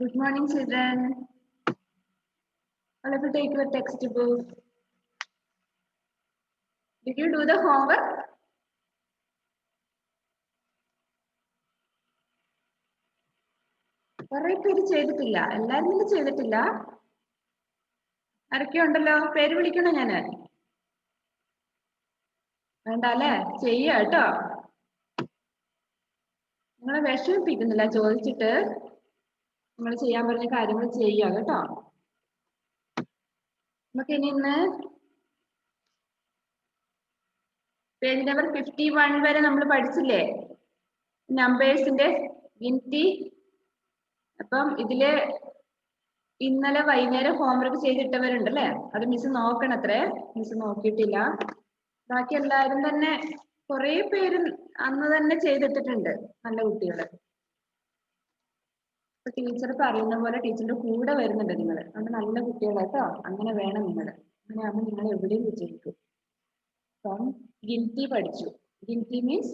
Good morning, children. All of you take your textbook. Did you do the homework? കുറെ പേര് ചെയ്തിട്ടില്ല. എല്ലാരും ഒന്നും ചെയ്തിട്ടില്ല. ആരൊക്കെ ഉണ്ടല്ലോ? പേര് വിളിക്കണോ ഞാന്? വേണ്ട അല്ലേ? ചെയ്യാ കേട്ടോ. നിങ്ങളെ വിഷമിപ്പിക്കുന്നില്ല ചോദിച്ചിട്ട്. നിങ്ങൾ ചെയ്യാൻ പറഞ്ഞ കാര്യങ്ങൾ ചെയ്യാ കേട്ടോ. നമുക്ക് ഇനി ഇന്ന് പേജ് നമ്പർ 51 വരെ നമ്മൾ പഠിച്ചില്ലേ? നമ്പേഴ്സിന്റെ ഗിൻതി. അപ്പം ഇതില് ഇന്നലെ വൈകുന്നേരം ഹോംവർക്ക് ചെയ്തിട്ടവരുണ്ട് അല്ലേ? അത് മിസ് നോക്കണത്രേ. മിസ് നോക്കിയിട്ടില്ല. ബാക്കി എല്ലാവരും തന്നെ കുറെ പേര് അന്ന് തന്നെ ചെയ്തിട്ടിട്ടുണ്ട്. നല്ല കുട്ടികള്. ടീച്ചർ പറയുന്ന പോലെ ടീച്ചറിന്റെ കൂടെ വരുന്നുണ്ട് നിങ്ങൾ. അതുകൊണ്ട് നല്ല കുട്ടികളാട്ടോ. അങ്ങനെ വേണം നിങ്ങൾ. അങ്ങനെയാകുമ്പോൾ നിങ്ങൾ എവിടെയും വിജയിക്കും. അപ്പം ഗിൻതി പഠിച്ചു. ഗിൻതി മീൻസ്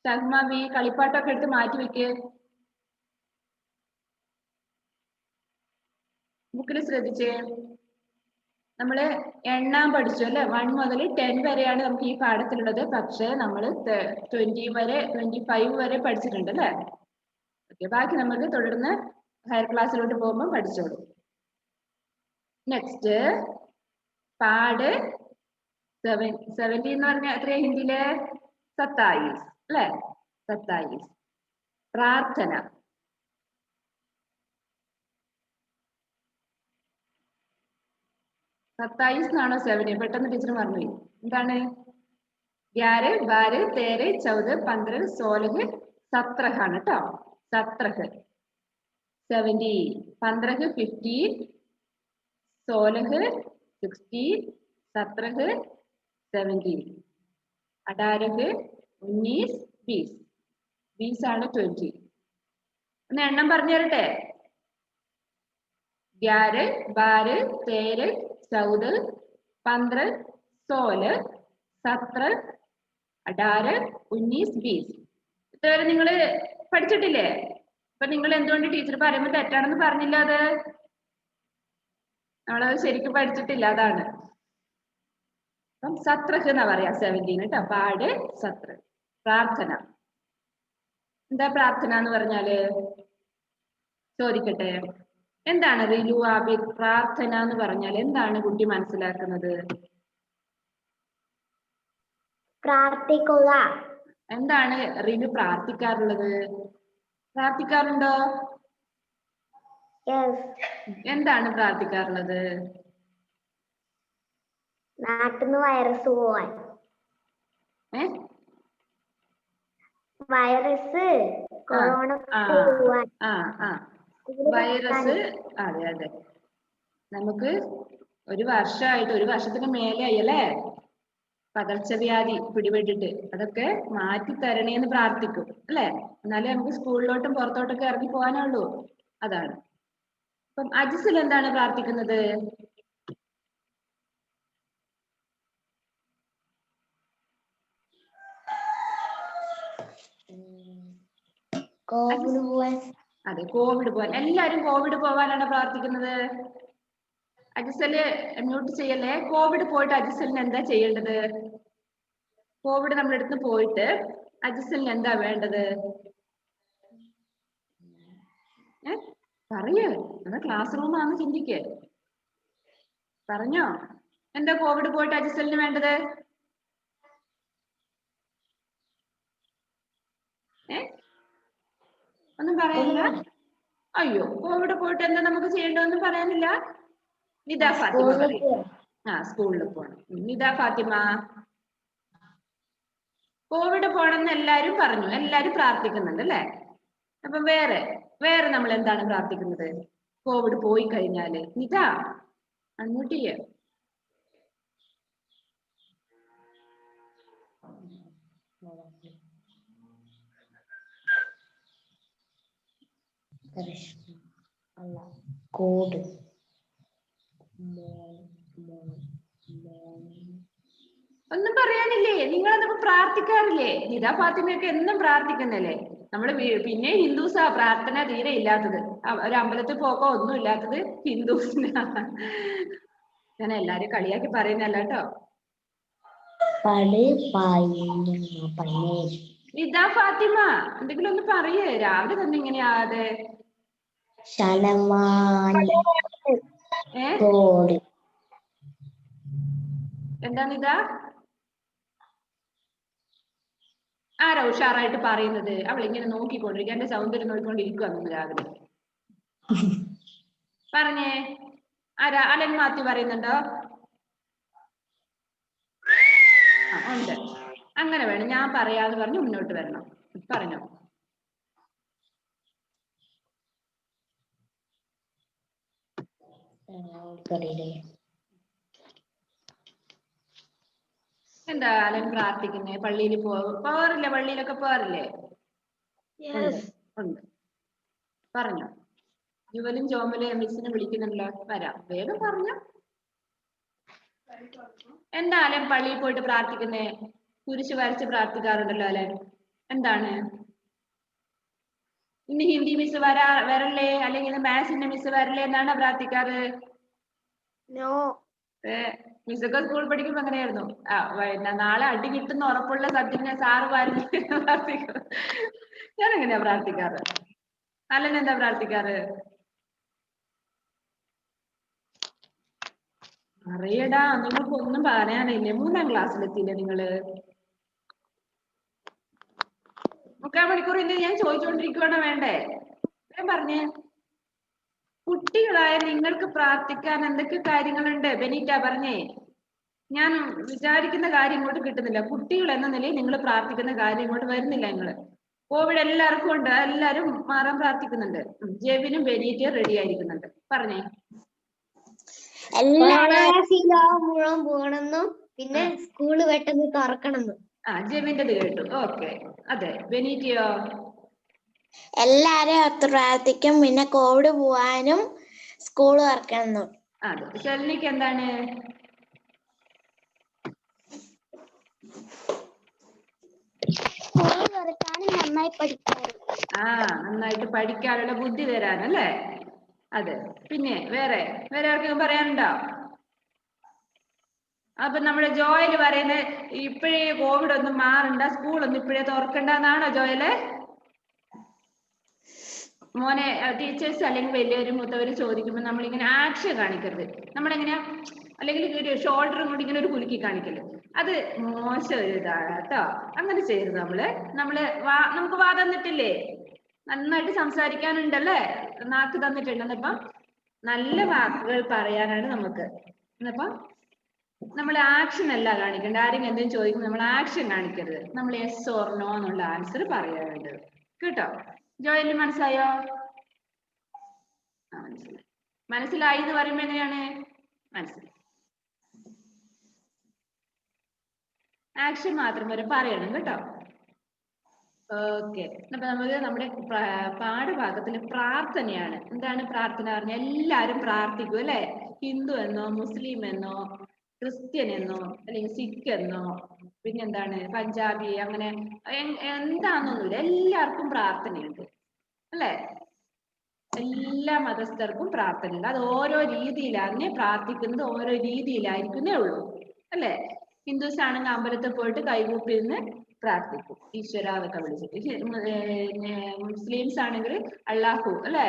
സഹ്മാവി കളിപ്പാട്ടൊക്കെ എടുത്ത് മാറ്റി വെക്ക്. ബുക്കിൽ ശ്രദ്ധിച്ചേ. നമ്മള് എണ്ണാൻ പഠിച്ചു അല്ലെ? 1 മുതൽ 10 വരെയാണ് നമുക്ക് ഈ പാഠത്തിലുള്ളത്. പക്ഷെ നമ്മൾ 20 വരെ 25 വരെ പഠിച്ചിട്ടുണ്ട് അല്ലെ? ഓക്കെ, ബാക്കി നമുക്ക് തുടർന്ന് ഹയർ ക്ലാസ്സിലോട്ട് പോകുമ്പോൾ പഠിച്ചോളൂ. നെക്സ്റ്റ് പാട് 70 എന്ന് പറഞ്ഞാൽ എത്രയാ ഹിന്ദിയില്? 27 അല്ലെ? 27. പ്രാർത്ഥന. എന്നാണോ 7? പെട്ടെന്ന് ടീച്ചർ മറന്നുപോയി. എന്താണ്? 11, 12, 13, 14, 15, 16, 17 ആണ് കേട്ടോ. 17. 70. 15, 15, 16, 16, 17, 17. 18, 19, 20. 20 ആണ് 20. ഒന്ന് എണ്ണം പറഞ്ഞു തരട്ടെ. 11, 12, 13, 14, 15, 16, 17, 18, 19, 20. ഇതുവരെ നിങ്ങൾ പഠിച്ചിട്ടില്ലേ? അപ്പൊ നിങ്ങൾ എന്തുകൊണ്ട് ടീച്ചർ പറയുമ്പോൾ തെറ്റാണെന്ന് പറഞ്ഞില്ല? അത് നമ്മളത് ശരിക്കും പഠിച്ചിട്ടില്ല, അതാണ്. അപ്പം 17 എന്നാ പറയാ. 17 കേട്ടോ. പാട് 17. പ്രാർത്ഥന. എന്താ പ്രാർത്ഥന എന്ന് പറഞ്ഞാല്? ചോദിക്കട്ടെ, എന്താണ് റിലു ആബിദ്? പ്രാർത്ഥന എന്ന് പറഞ്ഞാൽ എന്താണ് കുട്ടി മനസ്സിലാക്കുന്നത്? പ്രാർത്ഥിക്കുക. എന്താണ് റിലു പ്രാർത്ഥിക്കാറുള്ളത്? പ്രാർത്ഥിക്കാറുണ്ടോ? എന്താണ് പ്രാർത്ഥിക്കാറുള്ളത്? നാട്ടിന്ന് വൈറസ് പോവാൻ. വൈറസ് കൊറോണ പോവാൻ. വൈറസ്. അതെ അതെ. നമുക്ക് ഒരു വർഷമായിട്ട്, ഒരു വർഷത്തിന് മേലെയായി അല്ലേ പകർച്ചവ്യാധി പിടിപെട്ടിട്ട്. അതൊക്കെ മാറ്റി തരണേന്ന് പ്രാർത്ഥിക്കും അല്ലെ? എന്നാലേ നമുക്ക് സ്കൂളിലോട്ടും പുറത്തോട്ടൊക്കെ ഇറങ്ങി പോകാനുള്ളൂ. അതാണ്. അപ്പം അജിസിൽ എന്താണ് പ്രാർത്ഥിക്കുന്നത്? കോവിഡ് പോവാൻ. അതെ, കോവിഡ് പോവാൻ. എല്ലാരും കോവിഡ് പോവാനാണ് പ്രാർത്ഥിക്കുന്നത്. അജിസല് മ്യൂട്ട് ചെയ്യല്ലേ. കോവിഡ് പോയിട്ട് അജിസലിന് എന്താ ചെയ്യേണ്ടത്? കോവിഡ് നമ്മുടെ അടുത്ത് പോയിട്ട് അജിസലിന് എന്താ വേണ്ടത്? പറയൂ. നമ്മുടെ ക്ലാസ് റൂമാണെന്ന് ചിന്തിക്ക്. പറഞ്ഞോ, എന്താ കോവിഡ് പോയിട്ട് അജിസലിന് വേണ്ടത്? ഒന്നും പറയാനില്ല? അയ്യോ, കോവിഡ് പോയിട്ട് എന്താ നമുക്ക് ചെയ്യേണ്ടതെന്ന് പറയാനില്ല? നിദ ഫാത്തിമ പറയും. സ്കൂളിൽ പോണം. നിദ ഫാത്തിമ. കോവിഡ് പോണെന്ന് എല്ലാരും പറഞ്ഞു, എല്ലാരും പ്രാർത്ഥിക്കുന്നുണ്ട് അല്ലെ? അപ്പൊ വേറെ നമ്മൾ എന്താണ് പ്രാർത്ഥിക്കുന്നത് കോവിഡ് പോയി കഴിഞ്ഞാല്? നിദ അൺമ്യൂട്ട് ചെയ്യ. കോഡ് ഒന്നും പറയാനില്ലേ? നിങ്ങളതൊക്കെ പ്രാർത്ഥിക്കാറില്ലേ? നിദ ഫാത്തിമയൊക്കെ എന്നും പ്രാർത്ഥിക്കുന്നല്ലേ? നമ്മള് പിന്നെ ഹിന്ദുസാ പ്രാർത്ഥന തീരെ ഇല്ലാത്തത്. ഒരു അമ്പലത്തിൽ പോക്കോ ഒന്നും ഇല്ലാത്തത് ഹിന്ദുസിനാ. ഞാൻ എല്ലാരും കളിയാക്കി പറയുന്നല്ല കേട്ടോ. ഇതാ ഫാത്തിമ, എന്തെങ്കിലും ഒന്ന് പറയേ, രാവിലെ തന്നെ ഇങ്ങനെയാതെ. എന്താണിതാ? ആരാ ഉഷാറായിട്ട് പറയുന്നത്? അവൾ ഇങ്ങനെ നോക്കിക്കൊണ്ടിരിക്കുക, എന്റെ സൗന്ദര്യം നോക്കിക്കൊണ്ടിരിക്കുക രാവിലെ. പറഞ്ഞേ, ആരാ? അലൻ മാത്യു പറയുന്നുണ്ടോ? ഉണ്ട്. അങ്ങനെ വേണം, ഞാൻ പറയാന്ന് പറഞ്ഞ് മുന്നോട്ട് വരണം. പറഞ്ഞോ. എന്താ അലൻ പ്രാർത്ഥിക്കുന്നേ? പള്ളിയിൽ പോവാറില്ലേ? പള്ളിയിലൊക്കെ പോവാറില്ലേ? ഉണ്ട്. പറഞ്ഞോ. ജുവലും ജോമലും മിസ്സിനെ വിളിക്കുന്നുണ്ടല്ലോ, വരാം. വേഗം പറഞ്ഞോ. എന്താ അലൻ പള്ളിയിൽ പോയിട്ട് പ്രാർത്ഥിക്കുന്നേ? കുരിശ് വരച്ച് പ്രാർത്ഥിക്കാറുണ്ടല്ലോ അലൻ. എന്താണ് ഇന്ന് ഹിന്ദി മിസ് വരല്ലേ, അല്ലെങ്കിൽ മാത്സിന്റെ മിസ് വരല്ലേ എന്നാണോ പ്രാർത്ഥിക്കാറ്? മിസ്സൊക്കെ സ്കൂൾ പഠിക്കുമ്പോ അങ്ങനെയായിരുന്നു. നാളെ അടി കിട്ടുന്ന ഉറപ്പുള്ള സബ്ജക്റ്റിനെ സാറ് വരല്ലേ പ്രാർത്ഥിക്കും. ഞാൻ എങ്ങനെയാ പ്രാർത്ഥിക്കാറ്? അലൻ എന്താ പ്രാർത്ഥിക്കാറ്? അറിയടാ, നിങ്ങൾക്ക് ഒന്നും പറയാനില്ലേ? 3ാം ക്ലാസ്സിലെത്തിയില്ലേ നിങ്ങള്? 3/4 മണിക്കൂർ ഇന്ന് ഞാൻ ചോദിച്ചുകൊണ്ടിരിക്കുവാണോ വേണ്ടേ? ഞാൻ പറഞ്ഞേ, കുട്ടികളായ നിങ്ങൾക്ക് പ്രാർത്ഥിക്കാൻ എന്തൊക്കെ കാര്യങ്ങളുണ്ട്? ബെനീറ്റ പറഞ്ഞേ. ഞാൻ വിചാരിക്കുന്ന കാര്യം ഇങ്ങോട്ട് കിട്ടുന്നില്ല. കുട്ടികൾ എന്ന നിലയിൽ നിങ്ങൾ പ്രാർത്ഥിക്കുന്ന കാര്യം ഇങ്ങോട്ട് വരുന്നില്ല. നിങ്ങള് കോവിഡ് എല്ലാവർക്കും ഉണ്ട്, എല്ലാരും മാറാൻ പ്രാർത്ഥിക്കുന്നുണ്ട്. ജെബിനും ബെനീറ്റയും റെഡി ആയിരിക്കുന്നുണ്ട്. പറഞ്ഞേ. മുഴുവൻ പോകണമെന്നും പിന്നെ സ്കൂള് പെട്ടെന്ന് തുറക്കണമെന്നും. ജെബിന്റെത് കേട്ടു. ഓക്കെ. അതെ. ബെനീറ്റയോ? എല്ലാരും പ്രാർത്ഥിക്കും, പിന്നെ കോവിഡ് പോവാനും സ്കൂള് തുറക്കണം. അതെ. ഷെൽനിക്ക് എന്താണ്? സ്കൂള് തുറക്കാനും നന്നായി പഠിക്കാനും. നന്നായിട്ട് പഠിക്കാനുള്ള ബുദ്ധി തരാനല്ലേ? അതെ. പിന്നെ വേറെ ആർക്കെങ്കിലും പറയാനുണ്ടോ? അപ്പൊ നമ്മുടെ ജോയല് പറയുന്നത് ഇപ്പോഴേ കോവിഡ് ഒന്നും മാറണ്ട, സ്കൂളൊന്നും ഇപ്പോഴേ തുറക്കണ്ടെന്നാണോ ജോയല്? മോനെ, ടീച്ചേഴ്സ് അല്ലെങ്കിൽ വലിയവരും മൂത്തവരും ചോദിക്കുമ്പോൾ നമ്മളിങ്ങനെ ആക്ഷൻ കാണിക്കരുത്. നമ്മളെങ്ങനെയാ, അല്ലെങ്കിൽ ഒരു ഷോൾഡറും കൂടി ഇങ്ങനെ ഒരു കുലുക്കി കാണിക്കല്, അത് മോശം ഒരു ഇതാണ് കേട്ടോ. അങ്ങനെ ചെയ്യരുത്. നമുക്ക് വാ തന്നിട്ടില്ലേ? നന്നായിട്ട് സംസാരിക്കാനുണ്ടല്ലേ? നാക്ക് തന്നിട്ടുണ്ട്. എന്നപ്പം നല്ല വാക്കുകൾ പറയാനാണ് നമുക്ക്. എന്നപ്പം നമ്മൾ ആക്ഷൻ അല്ല കാണിക്കേണ്ടത്. ആരെങ്കിലും എന്തെങ്കിലും ചോദിക്കുമ്പോൾ നമ്മൾ ആക്ഷൻ കാണിക്കരുത്. നമ്മൾ യെസ് ഓർ നോ എന്നുള്ള ആൻസർ പറയാൻ വേണ്ടത് കേട്ടോ. ജോയലിന് മനസ്സിലായോ? മനസ്സിലായി എന്ന് പറയുമ്പോ എങ്ങനെയാണ്? മനസ്സിലായി. ആക്ഷൻ മാത്രം വരെ പറയണം കേട്ടോ. ഓക്കെ. അപ്പൊ നമുക്ക് നമ്മുടെ പാഠഭാഗത്തില് പ്രാർത്ഥനയാണ്. എന്താണ് പ്രാർത്ഥന പറഞ്ഞാൽ? എല്ലാരും പ്രാർത്ഥിക്കും അല്ലെ? ഹിന്ദു എന്നോ മുസ്ലിം എന്നോ ക്രിസ്ത്യൻ എന്നോ അല്ലെങ്കിൽ സിഖ് എന്നോ പിന്നെന്താണ് പഞ്ചാബി, അങ്ങനെ എന്താണെന്നൊന്നുമില്ല. എല്ലാവർക്കും പ്രാർത്ഥനയുണ്ട് അല്ലെ? എല്ലാ മതസ്ഥർക്കും പ്രാർത്ഥനയുണ്ട്. അത് ഓരോ രീതിയിലാണ് പ്രാർത്ഥിക്കുന്നത്, ഓരോ രീതിയിലായിരിക്കുന്നേ ഉള്ളൂ അല്ലെ? ഹിന്ദുസ് ആണെങ്കിൽ അമ്പലത്തിൽ പോയിട്ട് കൈകൂപ്പി നിന്ന് പ്രാർത്ഥിക്കും, ഈശ്വര എന്നൊക്കെ വിളിച്ചിട്ട്. മുസ്ലിംസ് ആണെങ്കിൽ അള്ളാഹു അല്ലെ?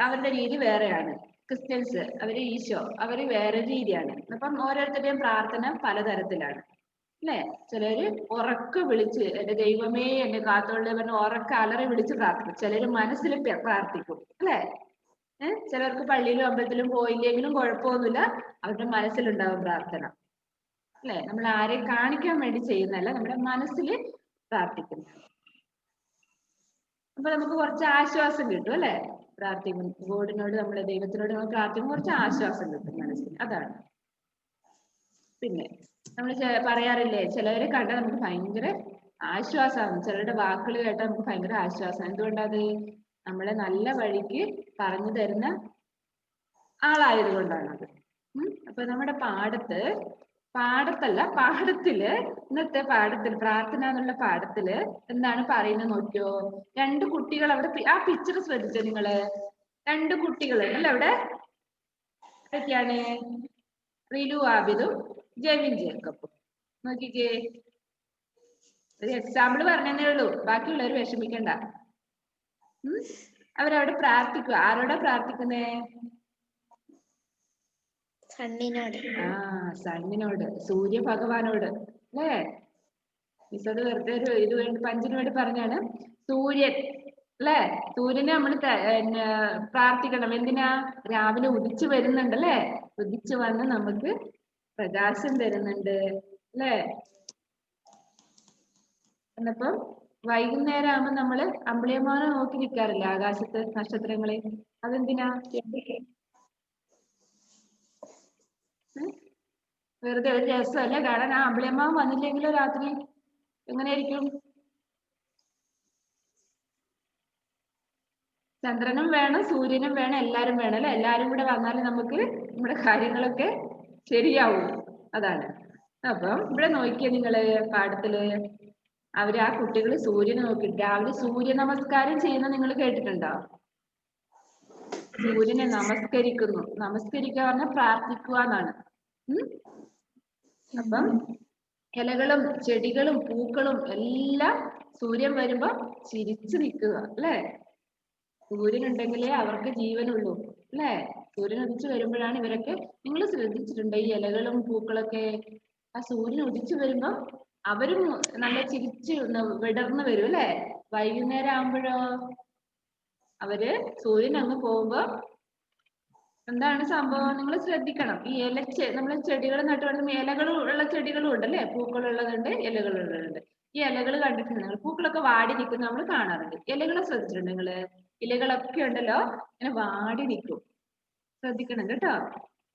അവരുടെ രീതി വേറെയാണ്. ക്രിസ്ത്യൻസ് അവര് ഈശോ, അവര് വേറെ രീതിയാണ്. അപ്പം ഓരോരുത്തരുടെയും പ്രാർത്ഥന പലതരത്തിലാണ് അല്ലെ? ചിലര് ഉറക്കെ വിളിച്ച് എന്റെ ദൈവമേ എന്നെ കാത്തോളെ പറഞ്ഞ് ഉറക്കെ അലറി വിളിച്ച് പ്രാർത്ഥിക്കും. ചിലര് മനസ്സിൽ പ്രാർത്ഥിക്കും അല്ലെ? ചിലർക്ക് പള്ളിയിലും അമ്പലത്തിലും പോയില്ലെങ്കിലും കുഴപ്പമൊന്നുമില്ല, അവരുടെ മനസ്സിലുണ്ടാവും പ്രാർത്ഥന അല്ലെ? നമ്മൾ ആരെയും കാണിക്കാൻ വേണ്ടി ചെയ്യുന്നതല്ല, നമ്മുടെ മനസ്സിൽ പ്രാർത്ഥിക്കുന്നു. അപ്പൊ നമുക്ക് കുറച്ച് ആശ്വാസം കിട്ടും അല്ലെ? പ്രാർത്ഥിക്കും ഗോഡിനോട്, നമ്മുടെ ദൈവത്തിനോട് നമ്മൾ പ്രാർത്ഥിക്കുമ്പോൾ കുറച്ച് ആശ്വാസം കിട്ടും മനസ്സിന്. അതാണ്. പിന്നെ നമ്മൾ പറയാറില്ലേ, ചിലവരെ കണ്ടാൽ നമുക്ക് ഭയങ്കര ആശ്വാസമാണ്. ചിലരുടെ വാക്കുകൾ കേട്ടാൽ നമുക്ക് ഭയങ്കര ആശ്വാസം. എന്തുകൊണ്ടത്? നമ്മളെ നല്ല വഴിക്ക് പറഞ്ഞു തരുന്ന ആളായത് കൊണ്ടാണത്. അപ്പൊ നമ്മുടെ പാഠത്ത് പാടത്തല്ല, പാഠത്തില്, ഇന്നത്തെ പാഠത്തിൽ പ്രാർത്ഥന എന്നുള്ള പാഠത്തില് എന്താണ് പറയുന്നത് നോക്കിയോ? രണ്ട് കുട്ടികൾ അവിടെ ആ പിക്ചർ ശ്രദ്ധിച്ചോ നിങ്ങള്? രണ്ട് കുട്ടികൾ ഉണ്ടല്ലോ അവിടെ. ആരൊക്കെയാണ്? റിലു ആബിദും ജെവിൻ ജേക്കബും. നോക്കിക്കേ, ഒരു എക്സാമ്പിൾ പറഞ്ഞതേ ഉള്ളൂ, ബാക്കിയുള്ളവർ വിഷമിക്കണ്ട. അവരവിടെ പ്രാർത്ഥിക്കുക. ആരോടാ പ്രാർത്ഥിക്കുന്നേ? സണ്ണിനോട്. സണ്ണിനോട്, സൂര്യ ഭഗവാനോട് അല്ലേ? മിസ് അത് വെറുതെ ഒരു ഇത് വേണ്ടി പഞ്ചിന് വേണ്ടി പറഞ്ഞാണ്. സൂര്യൻ അല്ലേ? സൂര്യനെ നമ്മൾ പ്രാർത്ഥിക്കണം. എന്തിനാ? രാവിലെ ഉദിച്ചു വരുന്നുണ്ട് അല്ലേ? ഉദിച്ചു വന്ന് നമുക്ക് പ്രകാശം തരുന്നുണ്ട് അല്ലേ? എന്നപ്പം വൈകുന്നേരം ആകുമ്പോൾ നമ്മള് അമ്പിളിയമ്മാനെ നോക്കി നിൽക്കാറില്ല ആകാശത്ത് നക്ഷത്രങ്ങളെ. അതെന്തിനാ? വെറുതെ ഒരു രസമല്ലേ കാണാൻ? ആ അമ്പിളിയമ്മാവൻ വന്നില്ലെങ്കിലോ രാത്രി എങ്ങനെയായിരിക്കും? ചന്ദ്രനും വേണം, സൂര്യനും വേണം, എല്ലാരും വേണം അല്ലെ? എല്ലാരും കൂടെ വന്നാലും നമുക്ക് നമ്മുടെ കാര്യങ്ങളൊക്കെ ശരിയാവും. അതാണ്. അപ്പം ഇവിടെ നോക്കിയേ നിങ്ങള് പാഠത്തില് അവര് ആ കുട്ടികൾ സൂര്യനെ നോക്കിയിട്ട് രാവിലെ സൂര്യ നമസ്കാരം ചെയ്യുന്ന നിങ്ങൾ കേട്ടിട്ടുണ്ടോ? സൂര്യനെ നമസ്കരിക്കുന്നു. നമസ്കരിക്കുക പറഞ്ഞാൽ പ്രാർത്ഥിക്കുക എന്നാണ്. അപ്പം ഇലകളും ചെടികളും പൂക്കളും എല്ലാം സൂര്യൻ വരുമ്പോ ചിരിച്ചു നിൽക്കുക അല്ലേ? സൂര്യൻ ഉണ്ടെങ്കിലേ അവർക്ക് ജീവനുള്ളൂ അല്ലേ? സൂര്യൻ ഉദിച്ചു വരുമ്പോഴാണ് ഇവരൊക്കെ. നിങ്ങൾ ശ്രദ്ധിച്ചിട്ടുണ്ടോ ഈ ഇലകളും പൂക്കളൊക്കെ? ആ സൂര്യൻ ഉദിച്ചു വരുമ്പോ അവരും നല്ല ചിരിച്ച് വിടർന്നു വരും അല്ലേ? വൈകുന്നേരം ആകുമ്പോഴോ അവര് സൂര്യൻ അങ്ങ് പോകുമ്പോ എന്താണ് സംഭവം? നിങ്ങൾ ശ്രദ്ധിക്കണം. ഈ നമ്മൾ ചെടികൾ നട്ടു വളർത്തുന്ന ഇലകളും ഉള്ള ചെടികളും ഉണ്ട് അല്ലേ? പൂക്കളുള്ളതുണ്ട്, ഇലകളുള്ളതുണ്ട്. ഈ ഇലകൾ കണ്ടിട്ടുണ്ട് നിങ്ങൾ? പൂക്കളൊക്കെ വാടി നിൽക്കുന്ന നമ്മൾ കാണാറുണ്ട്. ഇലകളെ ശ്രദ്ധിച്ചിട്ടുണ്ട് നിങ്ങള്? ഇലകളൊക്കെ ഉണ്ടല്ലോ ഇങ്ങനെ വാടി നിൽക്കും. ശ്രദ്ധിക്കണം കേട്ടോ.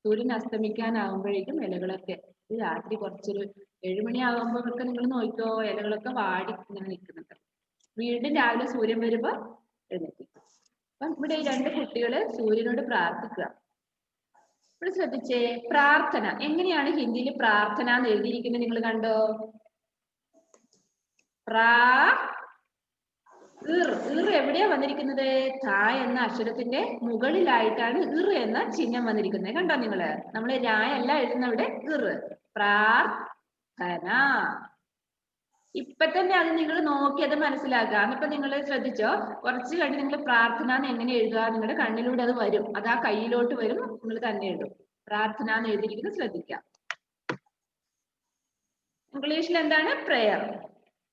സൂര്യൻ അസ്തമിക്കാനാകുമ്പോഴേക്കും ഇലകളൊക്കെ രാത്രി കുറച്ചൊരു 7 മണിയാകുമ്പോഴൊക്കെ നിങ്ങൾ നോക്കിക്കോ, ഇലകളൊക്കെ വാടി ഇങ്ങനെ നിൽക്കുന്നുണ്ട്. വീണ്ടും രാവിലെ സൂര്യൻ വരുമ്പോ എഴുന്നേൽക്കും. അപ്പം ഇവിടെ ഈ രണ്ട് കുട്ടികള് സൂര്യനോട് പ്രാർത്ഥിക്കുക. ഇവിടെ ശ്രദ്ധിച്ചേ, പ്രാർത്ഥന എങ്ങനെയാണ് ഹിന്ദിയിൽ പ്രാർത്ഥന എന്ന് എഴുതിയിരിക്കുന്നത് നിങ്ങൾ കണ്ടോ? എവിടെയാ വന്നിരിക്കുന്നത്? ത എന്ന അക്ഷരത്തിന്റെ മുകളിലായിട്ടാണ് എന്ന ചിഹ്നം വന്നിരിക്കുന്നത്. കണ്ടോ നിങ്ങള്? നമ്മള് രായല്ല എഴുതുന്നവിടെ പ്രാർത്ഥന. ഇപ്പൊ തന്നെ അത് നിങ്ങൾ നോക്കി അത് മനസ്സിലാക്കുക. എന്നിപ്പോ നിങ്ങൾ ശ്രദ്ധിച്ചോ, കുറച്ച് കഴിഞ്ഞ് നിങ്ങൾ പ്രാർത്ഥന എന്ന് എങ്ങനെ എഴുതുക? നിങ്ങളുടെ കണ്ണിലൂടെ അത് വരും. അത് ആ കയ്യിലോട്ട് വരും. നിങ്ങൾ തന്നെ എഴുതും. പ്രാർത്ഥന എന്ന് എഴുതിയിരിക്കുന്നത് ശ്രദ്ധിക്കാം. ഇംഗ്ലീഷിൽ എന്താണ്? പ്രയർ.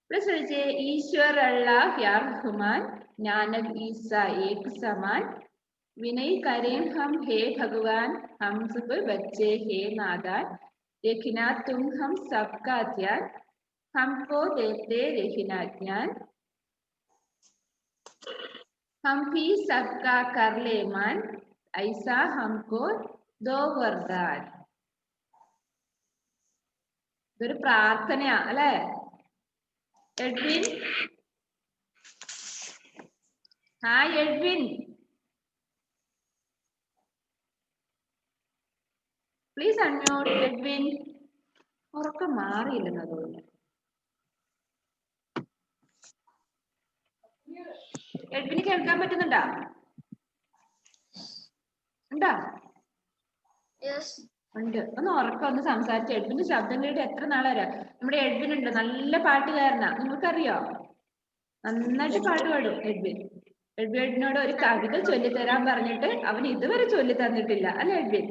ഇവിടെ ശ്രദ്ധിച്ചേ, ഈശ്വർ അല്ലാഹ് യാ റഹ്മാൻ നാനക് ഈസ ഏക് സമാൻ വിനയ് കരേം ഹം ഹേ ഭഗവാൻ ഹം സബ് ബच्चे ഹേ നാദാൻ രഖിനാ തും ഹം സബ്കാ ധ്യാൻ हमको देते रहना ज्ञान हम भी सबका कर ले मान ऐसा हमको दो वरदान. ഇതൊരു പ്രാർത്ഥനയാ അല്ലേ? Edwin, hi Edwin, please unmute. Edwin ഉറക്കം മാറിയില്ലെന്ന് തോന്നുന്നു. എഡ്വിന് കേൾക്കാൻ പറ്റുന്നുണ്ടോ? ഉണ്ടോ? ഉണ്ട്. ഒന്ന് ഉറക്കം ഒന്ന് സംസാരിച്ചു. എഡ്വിന്റെ ശബ്ദം കേട്ട് എത്ര നാളാരാ. നമ്മുടെ എഡ്വിൻ ഉണ്ട്, നല്ല പാട്ടുകാരനാ. നിങ്ങൾക്കറിയോ? നന്നായിട്ട് പാട്ട് പാടും എഡ്വിൻ. എഡ്വിനോട് ഒരു കവിത ചൊല്ലിത്തരാൻ പറഞ്ഞിട്ട് അവൻ ഇതുവരെ ചൊല്ലി തന്നിട്ടില്ല അല്ലെ എഡ്വിൻ?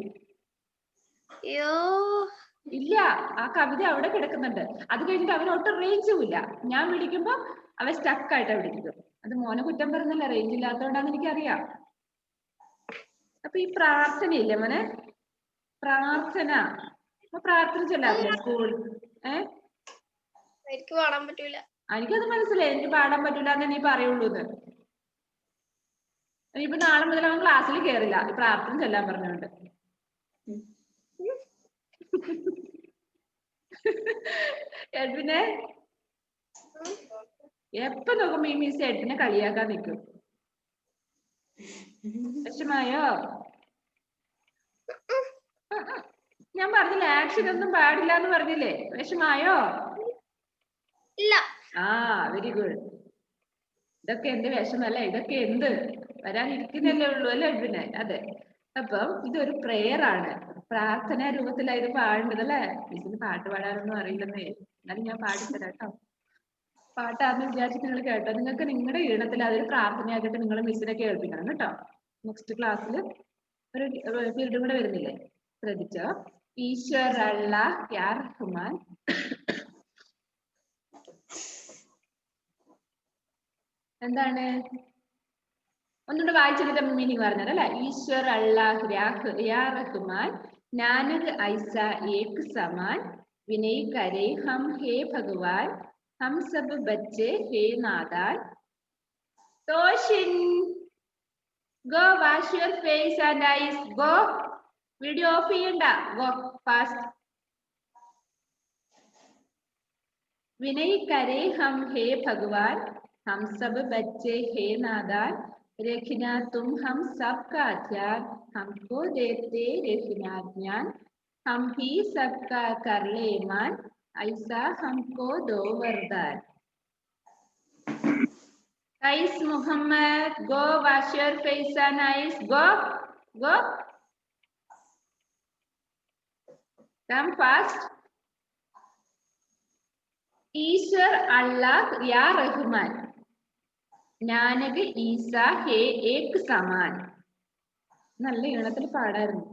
ഇല്ല, ആ കവിത അവിടെ കിടക്കുന്നുണ്ട്. അത് കഴിഞ്ഞിട്ട് അവൻ ഒട്ടും റേഞ്ചും ഇല്ല. ഞാൻ വിളിക്കുമ്പോ അവൻ സ്റ്റക്കായിട്ട് അവിടെ ഇരിക്കും. അത് മോനെ കുറ്റം പറഞ്ഞല്ല, റേഞ്ച് ഇല്ലാത്തതുകൊണ്ടാന്ന് എനിക്കറിയാം. അപ്പൊ ഈ പ്രാർത്ഥനയില്ലേ മോനെ, പ്രാർത്ഥന, പ്രാർത്ഥന ചൊല്ലാറില്ലേ സ്കൂൾ? എനിക്ക് പാടാൻ പറ്റൂല. എനിക്കത് മനസ്സിലായി, എനിക്ക് പാടാൻ പറ്റൂല എന്ന് നീ പറയുള്ളൂ. ഇനിയിപ്പോ നാളെ മുതൽ അവൻ ക്ലാസ്സിൽ കയറില്ല ഈ പ്രാർത്ഥന ചൊല്ലാൻ പറഞ്ഞുകൊണ്ട്. എഡ്വിനെ എപ്പൊ നോക്കുമ്പോ ഈ മിസ് എഡ്വിനെ കളിയാക്കാൻ നിൽക്കും. വിഷമായോ? ഞാൻ പറഞ്ഞില്ലേ ആക്ഷൻ ഒന്നും പാടില്ല എന്ന് പറഞ്ഞില്ലേ? വിഷമായോ? ഇല്ല. ആ വെരി ഗുഡ്. ഇതൊക്കെ എന്ത് വിഷമല്ലേ? ഇതൊക്കെ എന്ത് വരാനിരിക്കുന്നല്ലേ ഉള്ളൂ അല്ലേ പിന്നെ? അതെ. അപ്പം ഇതൊരു പ്രെയർ ആണ്, പ്രാർത്ഥനാ രൂപത്തിലായത് പാടേണ്ടത് അല്ലേ? മിസ്സിന് പാട്ട് പാടാനൊന്നും അറിയില്ലെന്നേ, എന്നാലും ഞാൻ പാടിത്തരാം കേട്ടോ. പാട്ടാന്ന് വിചാരിച്ചിട്ട് നിങ്ങൾ കേട്ടോ. നിങ്ങൾക്ക് നിങ്ങളുടെ ഈണത്തിൽ അതൊരു പ്രാർത്ഥനയാക്കിയിട്ട് നിങ്ങൾ മിസ്സിനെ കേൾപ്പിക്കണം കേട്ടോ. നെക്സ്റ്റ് ക്ലാസ്സിൽ ഒരു പീരീഡും കൂടെ വരുന്നില്ലേ? ശ്രദ്ധിച്ചോ. ഈശ്വർ അല്ലാഹ് യാ റഹ്മാൻ. എന്താണ്? ഒന്നുകൂടെ വായിച്ചിട്ട് മീനിങ് പറഞ്ഞത് അല്ലെ? ഈശ്വർ അല്ലാഹ് യാ റഹ്മാൻ നാനക് ഐസ ഏക് സമാൻ വിനയ് കരേ ഹം ഹേ ഭഗവാൻ ഹം സബ് ബच्चे ഹേ നാദാൻ. തോഷിൻ go wash your face and eyes. Go. Video off ചെയ്യണ്ട. Go fast. विनय करे हम हे भगवान हम सब बच्चे हे नादान रखना तुम हम सब का ध्यान हमको देते रखना ज्ञान हम ही सबका कर ले मान ऐसा हमको दो वरदान. Guys, Muhammad, go wash your face and eyes. Go. Go. Come fast. Easwar അല്ലാഹ് യാ റഹ്മാൻ നാനക് ഈസ ഹേ ഏക് സമാൻ. നല്ല ഈണത്തിൽ പാടായിരുന്നു.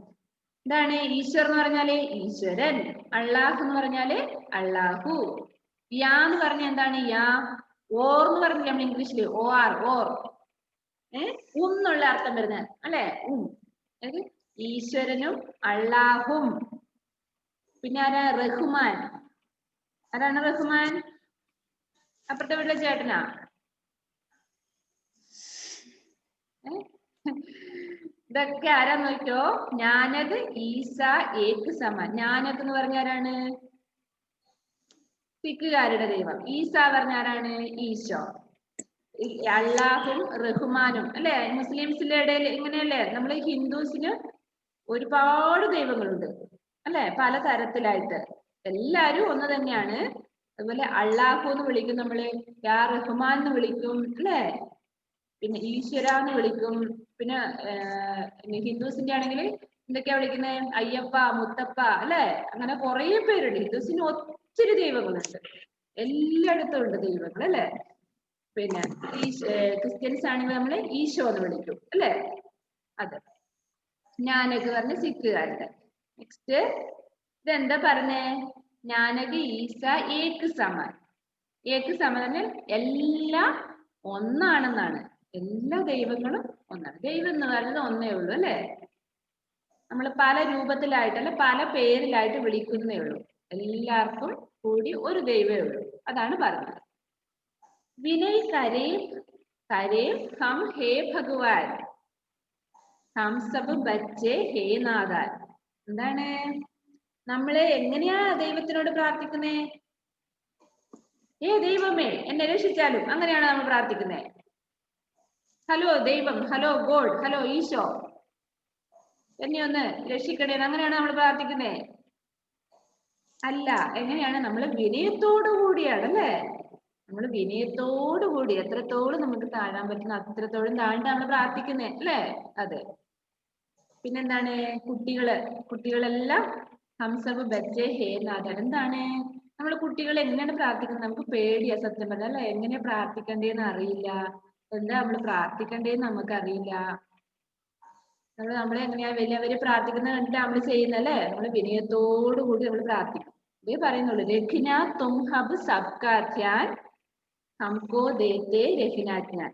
എന്താണ് ഈശ്വർ എന്ന് പറഞ്ഞാല്? ഈശ്വരൻ. അള്ളാഹ് എന്ന് പറഞ്ഞാല് അള്ളാഹു. യാ എന്ന് പറഞ്ഞ എന്താണ്? യാ. ഓർ എന്ന് പറഞ്ഞില്ല നമ്മൾ ഇംഗ്ലീഷില്? ഓ ആർ, ഓർ. എന്നുള്ള അർത്ഥം വരുന്നത് അല്ലെ? ഈശ്വരനും അള്ളാഹും. പിന്നെ ആരാ? റഹ്മാൻ. ആരാണ് റഹ്മാൻ? അപ്പുറത്തെ വീട്ടിലെ ചേട്ടനാ? ഇതൊക്കെ ആരാ നോക്കിയോ? നാനക് ഈസ ഏക് സമാൻ. നാനക് എന്ന് പറഞ്ഞ ആരാണ്? സിഖുകാരുടെ ദൈവം. ഈസ പറഞ്ഞ ആരാണ്? ഈശോ. അള്ളാഹും റഹ്മാനും അല്ലെ? മുസ്ലിംസിന്റെ ഇടയിൽ ഇങ്ങനെയല്ലേ? നമ്മൾ ഹിന്ദുസിന് ഒരുപാട് ദൈവങ്ങളുണ്ട് അല്ലെ? പല തരത്തിലായിട്ട്. എല്ലാരും ഒന്ന് തന്നെയാണ്. അതുപോലെ അള്ളാഹു എന്ന് വിളിക്കും നമ്മള്, യാ റഹ്മാൻ എന്ന് വിളിക്കും അല്ലെ? പിന്നെ ഈശ്വര എന്ന് വിളിക്കും. പിന്നെ ഹിന്ദുസിന്റെ ആണെങ്കിൽ എന്തൊക്കെയാ വിളിക്കുന്നത്? അയ്യപ്പ, മുത്തപ്പ അല്ലെ? അങ്ങനെ കുറെ പേരുണ്ട്. ഹിന്ദുസിന് ഒത്തിരി ദൈവങ്ങളുണ്ട്. എല്ലായിടത്തും ഉണ്ട് ദൈവങ്ങൾ അല്ലെ? പിന്നെ ക്രിസ്ത്യൻസ് ആണെങ്കിൽ നമ്മള് ഈശോ എന്ന് വിളിക്കും അല്ലെ? അതെ. നാനക് പറഞ്ഞ സിഖുകാരുടെ. നെക്സ്റ്റ് ഇതെന്താ പറഞ്ഞേ? നാനക് ഈസ ഏക് സമാൻ. ഏക് സമാൻ പറഞ്ഞാൽ എല്ലാം ഒന്നാണെന്നാണ്. എല്ലാ ദൈവങ്ങളും ഒന്നാണ്. ദൈവം എന്ന് പറയുന്നത് ഒന്നേ ഉള്ളൂ അല്ലെ? നമ്മൾ പല രൂപത്തിലായിട്ടല്ല പല പേരിലായിട്ട് വിളിക്കുന്നേ ഉള്ളൂ. എല്ലാവർക്കും കൂടി ഒരു ദൈവമേ ഉള്ളൂ. അതാണ് പറഞ്ഞത്. വിനയ് കരേ കരേ ഹം ഹേ ഭഗവാൻ ഹം സബ് ബच्चे ഹേ നാദാൻ. എന്താണ്? നമ്മള് എങ്ങനെയാ ദൈവത്തിനോട് പ്രാർത്ഥിക്കുന്നേ? ദൈവമേ എന്നെ രക്ഷിച്ചാലും, അങ്ങനെയാണ് നമ്മൾ പ്രാർത്ഥിക്കുന്നേ. ഹലോ ദൈവം, ഹലോ ഗോഡ്, ഹലോ ഈശോ എന്നെ ഒന്ന് രക്ഷിക്കണേന്ന്, അങ്ങനെയാണ് നമ്മൾ പ്രാർത്ഥിക്കുന്നേ? അല്ല. എങ്ങനെയാണ്? നമ്മൾ വിനയത്തോടു കൂടിയാണ് അല്ലേ? നമ്മൾ വിനയത്തോടു കൂടി എത്രത്തോളം നമുക്ക് താഴാൻ പറ്റുന്ന അത്രത്തോളം താഴ്ന്ന് നമ്മൾ പ്രാർത്ഥിക്കുന്നേ അല്ലേ? അതെ. പിന്നെന്താണ്? കുട്ടികളെല്ലാം ഹംസബ് ബच्चे ഹേ നാദാൻ. എന്താണ്? നമ്മൾ കുട്ടികളെ എങ്ങനെയാണ് പ്രാർത്ഥിക്കുന്നത്? നമുക്ക് പേടിയാ സത്യം പറഞ്ഞാൽ അല്ലെ? എങ്ങനെയാ പ്രാർത്ഥിക്കണ്ടേന്ന് അറിയില്ല. എന്താ നമ്മൾ പ്രാർത്ഥിക്കണ്ടേന്ന് നമുക്ക് അറിയില്ല. നമ്മളെ എങ്ങനെയാ വലിയവര് പ്രാർത്ഥിക്കുന്നത് കണ്ടിട്ട് നമ്മൾ ചെയ്യുന്നല്ലേ? നമ്മൾ വിനയത്തോടു കൂടി നമ്മൾ പ്രാർത്ഥിക്കും. ഇതേ പറയുന്നുള്ളൂ. രഖ്ന തും ഹബ് സബ്കാ ധ്യാൻ ഹംകോ ദേത്തെ രഖ്ന ജ്ഞാൻ.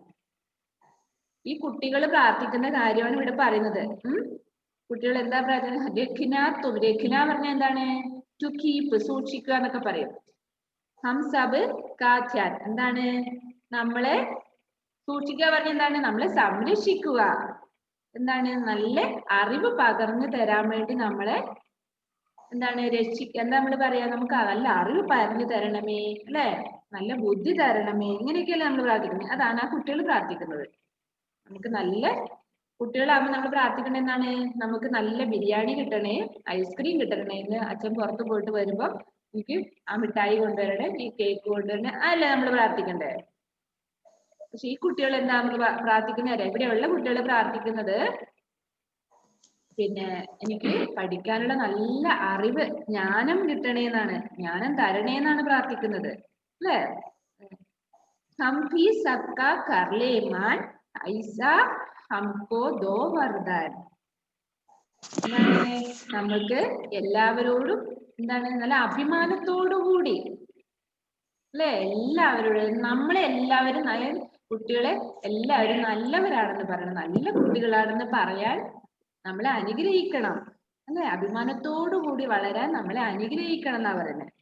ഈ കുട്ടികൾ പ്രാർത്ഥിക്കുന്ന കാര്യമാണ് ഇവിടെ പറയുന്നത്. കുട്ടികൾ എന്താ പ്രാർത്ഥിക്കുന്നത്? രഖ്ന തും. രഖ്ന പറഞ്ഞാൽ എന്താണ്? ടു കീപ്പ്, സൂക്ഷിക്കുക എന്നൊക്കെ പറയും. ഹം സബ് കാ ധ്യാൻ എന്താണ്? നമ്മളെ സൂക്ഷിക്കുക പറഞ്ഞ എന്താണ്? നമ്മളെ സംരക്ഷിക്കുക. എന്താണ്? നല്ല അറിവ് പകർന്നു തരാൻ വേണ്ടി നമ്മളെ എന്താണ് എന്താ നമ്മൾ പറയാ? നമുക്ക് നല്ല അറിവ് പറഞ്ഞു തരണമേ അല്ലെ? നല്ല ബുദ്ധി തരണമേ, ഇങ്ങനെയൊക്കെയല്ലേ നമ്മൾ പ്രാർത്ഥിക്കുന്നത്. അതാണ് ആ കുട്ടികൾ പ്രാർത്ഥിക്കുന്നത്. നമുക്ക് നല്ല കുട്ടികളാകുമ്പോൾ നമ്മൾ പ്രാർത്ഥിക്കേണ്ടത് എന്താണ്? നമുക്ക് നല്ല ബിരിയാണി കിട്ടണേ, ഐസ്ക്രീം കിട്ടണേ എന്ന് അച്ഛൻ പുറത്ത് പോയിട്ട് വരുമ്പോ എനിക്ക് ആ മിഠായി കൊണ്ടുവരണേ, ഈ കേക്ക് കൊണ്ടുവരണേ, അതല്ലേ നമ്മൾ പ്രാർത്ഥിക്കണ്ടേ? പക്ഷെ ഈ കുട്ടികൾ എന്താ നമ്മൾ പ്രാർത്ഥിക്കുന്നത്? ഇവിടെയുള്ള കുട്ടികൾ പ്രാർത്ഥിക്കുന്നത് പിന്നെ എനിക്ക് പഠിക്കാനുള്ള നല്ല അറിവ്, ജ്ഞാനം കിട്ടണേന്നാണ്, ജ്ഞാനം തരണേന്നാണ് പ്രാർത്ഥിക്കുന്നത്, അല്ലേ? हम भी सबका कर ले मान ऐसा हमको दो वरदान. എന്താണ്? നമുക്ക് എല്ലാവരോടും എന്താണ് നല്ല അഭിമാനത്തോടു കൂടി, അല്ലെ? എല്ലാവരോടും നമ്മളെ എല്ലാവരും കുട്ടികളെ എല്ലാവരും നല്ലവരാണെന്ന് പറയണം, നല്ല കുട്ടികളാണെന്ന് പറയാൻ നമ്മളെ അനുഗ്രഹിക്കണം, അല്ലെ? അഭിമാനത്തോടു കൂടി വളരാൻ നമ്മളെ അനുഗ്രഹിക്കണം എന്നാ പറയുന്നത്,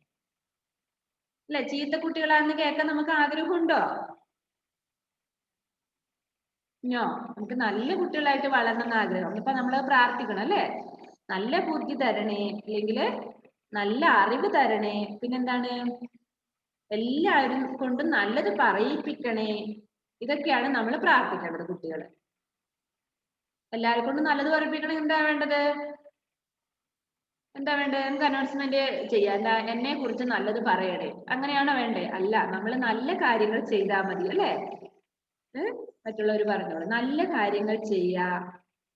അല്ലെ? ചീത്ത കുട്ടികളാണെന്ന് കേൾക്കാൻ നമുക്ക് ആഗ്രഹമുണ്ടോ? നമുക്ക് നല്ല കുട്ടികളായിട്ട് വളരണം എന്ന് ആഗ്രഹം. ഇപ്പൊ നമ്മൾ പ്രാർത്ഥിക്കണം, അല്ലെ? നല്ല ബുദ്ധി തരണേ, അല്ലെങ്കിൽ നല്ല അറിവ് തരണേ, പിന്നെന്താണ് എല്ലാവരും കൊണ്ടും നല്ലത് പറയിപ്പിക്കണേ. ഇതൊക്കെയാണ് നമ്മൾ പ്രാർത്ഥിക്കേണ്ടത്. കുട്ടികൾ എല്ലാവരും കൊണ്ടും നല്ലത് പറയിപ്പിക്കണേ. എന്താ വേണ്ടത്? നമുക്ക് അനൗൺസ്മെന്റ് ചെയ്യാം, എന്നെ കുറിച്ച് നല്ലത് പറയണേ, അങ്ങനെയാണോ വേണ്ടേ? അല്ല, നമ്മൾ നല്ല കാര്യങ്ങൾ ചെയ്താൽ മതി, അല്ലെ? മറ്റുള്ളവർ പറഞ്ഞോളൂ. നല്ല കാര്യങ്ങൾ ചെയ്യുക,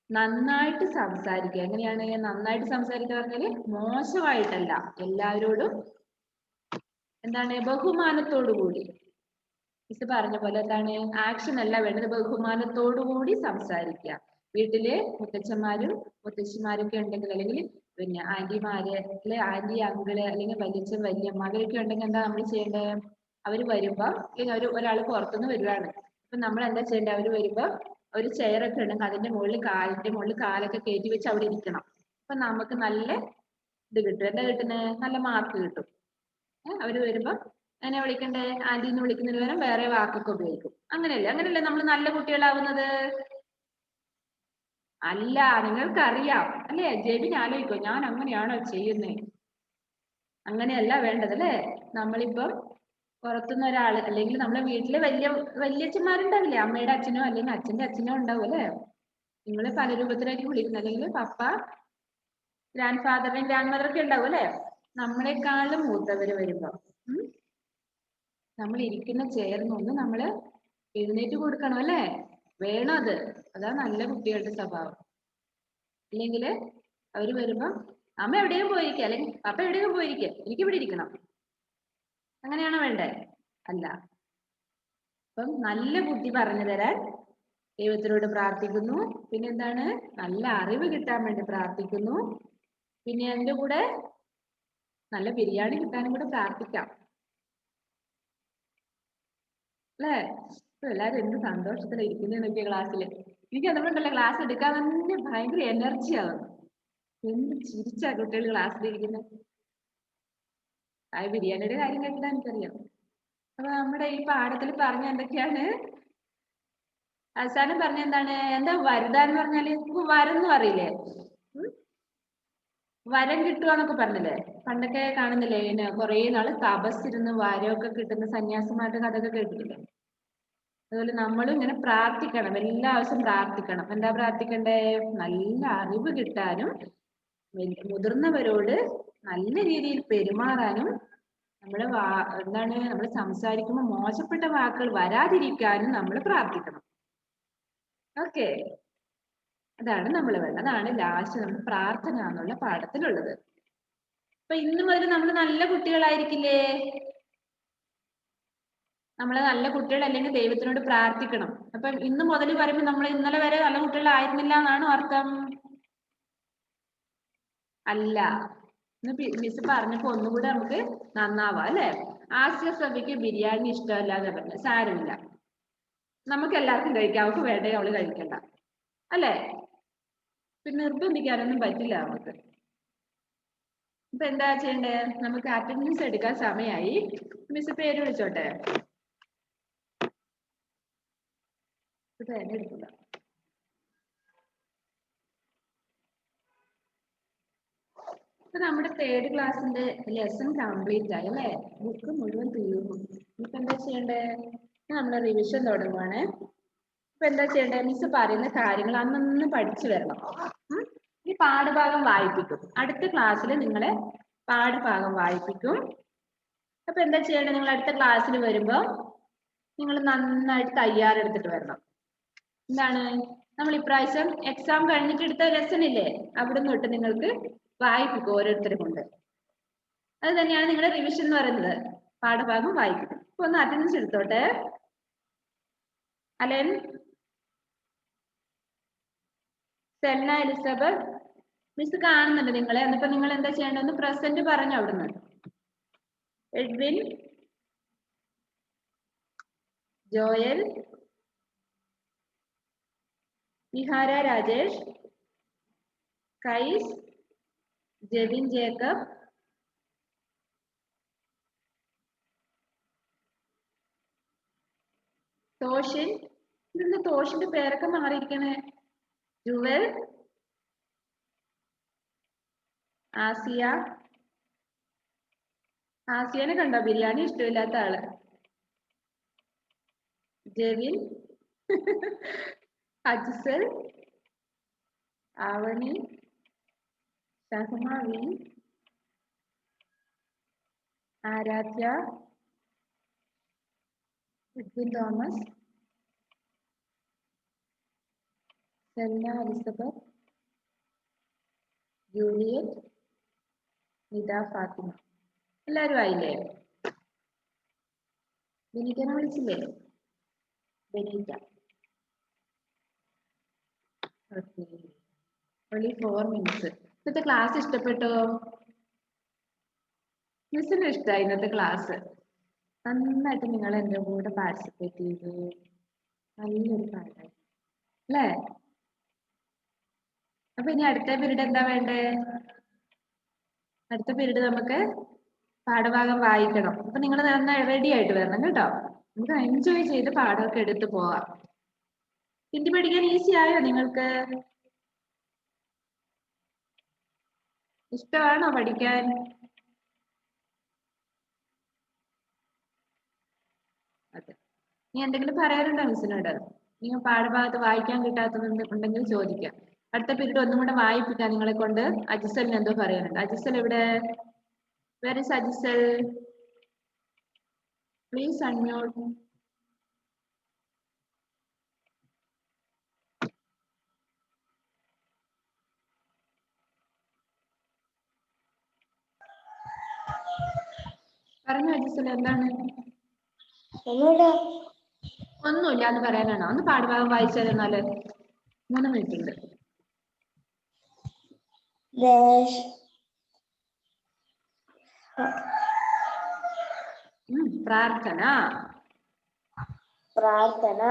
നന്നായിട്ട് സംസാരിക്കുക. എങ്ങനെയാണ് നന്നായിട്ട് സംസാരിക്കുക പറഞ്ഞാല്? മോശമായിട്ടല്ല, എല്ലാവരോടും എന്താണ് ബഹുമാനത്തോടു കൂടി. മിസ് പറഞ്ഞ പോലെ എന്താണ് ആക്ഷൻ അല്ല വേണ്ടത്, ബഹുമാനത്തോടു കൂടി സംസാരിക്കുക. വീട്ടില് മുത്തച്ഛന്മാരും മുത്തശ്ശിമാരൊക്കെ ഉണ്ടെങ്കിൽ, അല്ലെങ്കിൽ പിന്നെ ആന്റിമാര്, അല്ലെ ആന്റി അങ്കിള്, അല്ലെങ്കിൽ വല്യച്ഛൻ വല്യമ്മ, അവരൊക്കെ ഉണ്ടെങ്കിൽ എന്താ നമ്മൾ ചെയ്യേണ്ടത്? അവര് വരുമ്പോ, അല്ലെങ്കിൽ ഒരാൾ പുറത്തുനിന്ന് വരുവാണ്, അപ്പൊ നമ്മൾ എന്താ ചെയ്യേണ്ടത്? അവര് വരുമ്പോ ഒരു ചെയറൊക്കെ ഉണ്ടെങ്കിൽ അതിന്റെ മുകളിൽ കാലിന്റെ മുകളിൽ കാലൊക്കെ കയറ്റി വെച്ച് അവിടെ ഇരിക്കണം. അപ്പൊ നമുക്ക് നല്ല ഇത് കിട്ടും. എന്താ കിട്ടുന്നത്? നല്ല മാർക്ക് കിട്ടും. അവര് വരുമ്പോ എന്നെ വിളിക്കണ്ടേ? ആന്റി എന്ന് വിളിക്കുന്നതിന് പകരം വേറെ വാക്കൊക്കെ ഉപയോഗിക്കും. അങ്ങനെയല്ലേ നമ്മൾ നല്ല കുട്ടികളാവുന്നത്? അല്ല, നിങ്ങൾക്കറിയാം, അല്ലേ? ജെബിൻ ആലോചിക്കോ, ഞാൻ അങ്ങനെയാണോ ചെയ്യുന്നേ? അങ്ങനെയല്ല വേണ്ടത്, അല്ലേ? നമ്മളിപ്പം പുറത്തുനിന്ന് ഒരാള്, അല്ലെങ്കിൽ നമ്മുടെ വീട്ടില് വല്യച്ഛന്മാരുണ്ടാവില്ലേ, അമ്മയുടെ അച്ഛനോ അല്ലെങ്കിൽ അച്ഛന്റെ അച്ഛനോ ഉണ്ടാവും, അല്ലെ? നിങ്ങള് പല രൂപത്തിലായിരിക്കും വിളിക്കുന്നത്, അല്ലെങ്കിൽ പപ്പ, ഗ്രാൻഡ് ഫാദറിനും ഗ്രാൻഡ് മദറൊക്കെ ഉണ്ടാവും, അല്ലെ? നമ്മളെക്കാളും മൂത്തവര് വരുമ്പോ നമ്മൾ ഇരിക്കുന്ന ചെയറിനൊന്ന് നമ്മള് എഴുന്നേറ്റ് കൊടുക്കണം, അല്ലെ? വേണം അത്. അതാ നല്ല കുട്ടികളുടെ സ്വഭാവം. അല്ലെങ്കിൽ അവര് വരുമ്പോ അമ്മ എവിടെയും പോയിരിക്കുക, അല്ലെങ്കിൽ പപ്പ എവിടെയും പോയിരിക്കുക, എനിക്ക് ഇവിടെ ഇരിക്കണം, അങ്ങനെയാണോ വേണ്ടേ? അല്ല. അപ്പം നല്ല ബുദ്ധി പറഞ്ഞു തരാൻ ദൈവത്തിനോട് പ്രാർത്ഥിക്കുന്നു. പിന്നെ എന്താണ്? നല്ല അറിവ് കിട്ടാൻ വേണ്ടി പ്രാർത്ഥിക്കുന്നു. പിന്നെ അതിന്റെ കൂടെ നല്ല ബിരിയാണി കിട്ടാനും കൂടെ പ്രാർത്ഥിക്കാം, അല്ലേ? ഇപ്പൊ എല്ലാരും എന്ത് സന്തോഷത്തിലാണ് ഇരിക്കുന്നതെന്നൊക്കെ ക്ലാസ്സിൽ. എനിക്ക് അതുകൊണ്ടല്ല ക്ലാസ് എടുക്കാൻ തന്നെ ഭയങ്കര എനർജി ആവും. എന്ത് ചിരിച്ചാ കുട്ടികൾ ക്ലാസ്സിലിരിക്കുന്നത്. ആ ബിരിയാണിയുടെ കാര്യം കേട്ടിട്ട് എനിക്കറിയാം. അപ്പൊ നമ്മുടെ ഈ പാഠത്തിൽ പറഞ്ഞ എന്തൊക്കെയാണ്? അവസാനം പറഞ്ഞ എന്താണ്? എന്താ വരദാൻ എന്ന് പറഞ്ഞാല്? വരം എന്ന് പറയില്ലേ? വരം കിട്ടുവാന്നൊക്കെ പറഞ്ഞില്ലേ? പണ്ടൊക്കെ കാണുന്നില്ലേ, പിന്നെ കുറെ നാള് തപസ്സിരുന്ന് വരമൊക്കെ കിട്ടുന്ന സന്യാസിമാരുടെ കഥയൊക്കെ കേട്ടിട്ടില്ലേ? അതുപോലെ നമ്മളും ഇങ്ങനെ പ്രാർത്ഥിക്കണം, എല്ലാ ദിവസവും പ്രാർത്ഥിക്കണം. എന്താ പ്രാർത്ഥിക്കണ്ടേ? നല്ല അറിവ് കിട്ടാനും, മുതിർന്നവരോട് നല്ല രീതിയിൽ പെരുമാറാനും, നമ്മൾ സംസാരിക്കുമ്പോൾ മോശപ്പെട്ട വാക്കുകൾ വരാതിരിക്കാനും നമ്മൾ പ്രാർത്ഥിക്കണം. ഓക്കെ, അതാണ് നമ്മൾ വേണ്ടത്. അതാണ് ലാസ്റ്റ് നമ്മൾ പ്രാർത്ഥന എന്നുള്ള പാഠത്തിലുള്ളത്. അപ്പൊ ഇന്ന് മുതൽ നമ്മൾ നല്ല കുട്ടികളായിരിക്കില്ലേ? നമ്മള് നല്ല കുട്ടികൾ അല്ലെങ്കിൽ ദൈവത്തിനോട് പ്രാർത്ഥിക്കണം. അപ്പൊ ഇന്ന് മുതൽ പറയുമ്പോൾ നമ്മൾ ഇന്നലെ വരെ നല്ല കുട്ടികളായിരുന്നില്ല എന്നാണോ അർത്ഥം? അല്ല. മിസ് പറഞ്ഞപ്പോ ഒന്നുകൂടെ നമുക്ക് നന്നാവാം, അല്ലെ? ആസ്യ സഭയ്ക്ക് ബിരിയാണി ഇഷ്ടമല്ലാതെ പറഞ്ഞു, സാരമില്ല, നമുക്ക് എല്ലാവർക്കും കഴിക്കാം, അവൾക്ക് വേണ്ടേ അവള് കഴിക്കണ്ട, അല്ലെ? പിന്നെ നിർബന്ധിക്കാനൊന്നും പറ്റില്ല നമുക്ക്. ഇപ്പൊ എന്താ ചെയ്യണ്ടേ? നമുക്ക് അറ്റൻഡൻസ് എടുക്കാൻ സമയമായി. മിസ് പേര് വിളിച്ചോട്ടെ? പേര് എടുക്കില്ല. ഇപ്പൊ നമ്മുടെ 3rd ക്ലാസ്സിന്റെ ലെസൺ കംപ്ലീറ്റ് ആയി, അല്ലെ? ബുക്ക് മുഴുവൻ തീർന്നു. ഇപ്പൊ എന്താ ചെയ്യണ്ടേ? നമ്മൾ റിവിഷൻ തുടങ്ങുവാണ്. ഇപ്പൊ എന്താ ചെയ്യേണ്ടത്? മിസ് പറയുന്ന കാര്യങ്ങൾ അന്നൊന്ന് പഠിച്ചു വരണം. ഈ പാഠഭാഗം വായിപ്പിക്കും. അടുത്ത ക്ലാസ്സിൽ നിങ്ങളെ പാഠഭാഗം വായിപ്പിക്കും. അപ്പൊ എന്താ ചെയ്യേണ്ടത്? നിങ്ങൾ അടുത്ത ക്ലാസ്സിൽ വരുമ്പോ നിങ്ങൾ നന്നായിട്ട് തയ്യാറെടുത്തിട്ട് വരണം. എന്താണ് നമ്മൾ ഇപ്രാവശ്യം എക്സാം കഴിഞ്ഞിട്ട് എടുത്ത ലെസൺ ഇല്ലേ, അവിടെ നിന്ന് തൊട്ട് നിങ്ങൾക്ക് വായിപ്പിക്കും ഓരോരുത്തരെ കൊണ്ട്. അത് തന്നെയാണ് നിങ്ങളുടെ റിവിഷൻ എന്ന് പറയുന്നത്. പാഠഭാഗം വായിക്കും. ഇപ്പൊ ഒന്ന് അറ്റൻഡൻസ് എടുത്തോട്ടെ. അലൻ, സെൽന, എലിസബത്ത്, മിസ് കാണുന്നുണ്ട് നിങ്ങളെ. എന്നിപ്പോ നിങ്ങൾ എന്താ ചെയ്യേണ്ടത്? ഒന്ന് പ്രസന്റ് പറഞ്ഞു അവിടുന്ന്. എഡ്വിൻ, ജോയൽ, നിഹാര രാജേഷ്, കൈസ്, ജെബിൻ ജേക്കബ്, തോഷിൻ. ഇതെന്താ തോഷിന്റെ പേരൊക്കെ മാറിയിരിക്കണേ? ജുവൽ, ആസിയ. ആസിയനെ കണ്ടോ? ബിരിയാണി ഇഷ്ടമില്ലാത്ത ആള്. Jevin, Ajsal, Avani, Shahmavi, Aaradhya, Edwin Thomas, Selna Elizabeth, Juliet, Nida Fathima. എല്ലാരും ആയില്ലേ? ബെനീറ്റനെ വിളിച്ചില്ലേ? ബെനീറ്റ. ഓക്കെ. only 4 minutes. ഇന്നത്തെ ക്ലാസ് ഇഷ്ടപ്പെട്ടോ? മിസ്സിന് ഇഷ്ടമായി ഇന്നത്തെ ക്ലാസ്. നന്നായിട്ട് നിങ്ങൾ എൻ്റെ കൂടെ പാർട്ടിസിപ്പേറ്റ് ചെയ്തു. നല്ലൊരു പാഠമായി അല്ലേ? അപ്പൊ ഇനി അടുത്ത പീരീഡ് എന്താ വേണ്ടേ? അടുത്ത പീരീഡ് നമുക്ക് പാഠഭാഗം വായിക്കണം. അപ്പൊ നിങ്ങൾ നന്നായി റെഡി ആയിട്ട് വരണം കേട്ടോ. നമുക്ക് എൻജോയ് ചെയ്ത് പാഠമൊക്കെ എടുത്ത് പോവാം. ഹിന്ദി പഠിക്കാൻ ഈസി ആയോ നിങ്ങൾക്ക്? ഇഷ്ടമാണോ പഠിക്കാൻ? അതെ. നീ എന്തെങ്കിലും പറയാനുണ്ടോ മിസ്സിനോട്? നിങ്ങൾ പാഠഭാഗത്ത് വായിക്കാൻ കിട്ടാത്തതുണ്ടെങ്കിൽ ചോദിക്കാം. അടുത്ത പീരീഡ് ഒന്നും കൂടെ വായിപ്പിക്കാം നിങ്ങളെ കൊണ്ട്. അജിസലിന് എന്തോ പറയാനുണ്ട്. അജിസൽ എവിടെ? Where is Ajsal? Please unmute. പറഞ്ഞു അജിസൽ, എന്താണ്? ഒന്നുമില്ല എന്ന് പറയാനാണോ? ഒന്ന് പാഠഭാഗം വായിച്ചാൽ എന്നാല് 3 മിനിറ്റ് ഉണ്ട്. പ്രാർത്ഥന. പ്രാർത്ഥന.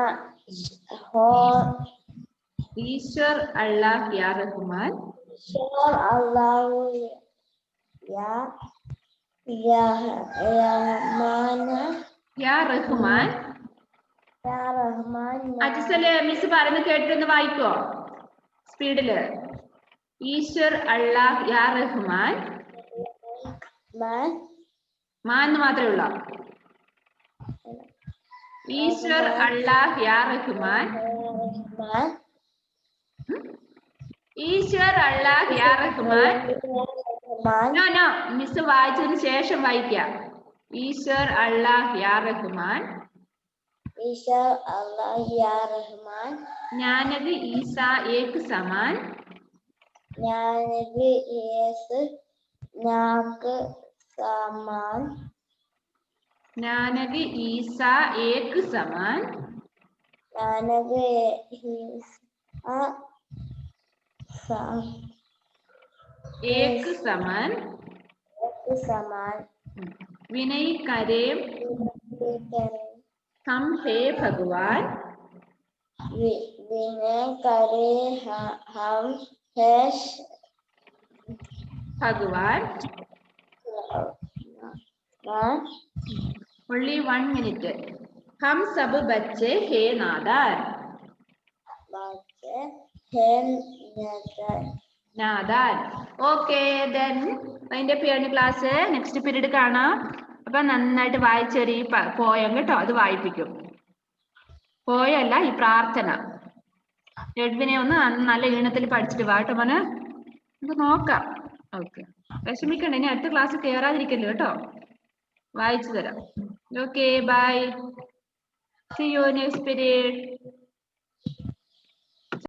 ഈശ്വർ അല്ലാഹ് യാ റഹ്മാൻ. ഈശ്വർ അല്ലാഹു യാ റഹ്മാൻ. അജിസല് മിസ് പറയുന്നത് കേട്ടിട്ടൊന്ന് വായിക്കോ സ്പീഡില്? ഈശ്വർ അല്ലാഹ് യാ റഹ്മാൻ. മാൻ എന്ന് മാത്രമേ ഉള്ളൂ. ഈശ്വർ അല്ലാഹ് യാ റഹ്മാൻ. ഈശ്വർ അല്ലാഹ് യാ റഹ്മാൻ. നോ മിസ് വായിച്ചതിന് ശേഷം വായിക്കാം. ഈശ്വർ അല്ലാഹ് യാ റഹ്മാൻ. ഈശ്വർ അല്ലാഹ് യാ റഹ്മാൻ. ജ്ഞാനദി ഈസ ഏക് സമാൻ. ജ്ഞാനദി യേസ് നാക്ക് സമാൻ. ജ്ഞാനദി ഈസ ഏക് സമാൻ. ജ്ഞാനദി ഈസ एक समान. विनय करें हम हे भगवान. विनय करें हम हे भगवान. only 1 minute. हम सब बच्चे हे नादान. बच्चे हे നാദാൻ. ഓക്കെ ദെൻ അതിന്റെ പേര് ക്ലാസ് നെക്സ്റ്റ് പീരീഡ് കാണാം. അപ്പൊ നന്നായിട്ട് വായിച്ചൊരു പോയം കേട്ടോ, അത് വായിപ്പിക്കും. പോയല്ല ഈ പ്രാർത്ഥന. എഡ്വിനെ ഒന്ന് നല്ല ഈണത്തിൽ പഠിച്ചിട്ട് വാ കേട്ടോ മോനെ. നമുക്ക് നോക്കാം. ഓക്കെ, വിഷമിക്കണ്ട. ഇനി അടുത്ത ക്ലാസ് കയറാതിരിക്കല്ലോ കേട്ടോ. വായിച്ചു തരാം. Okay, bye. See you next period.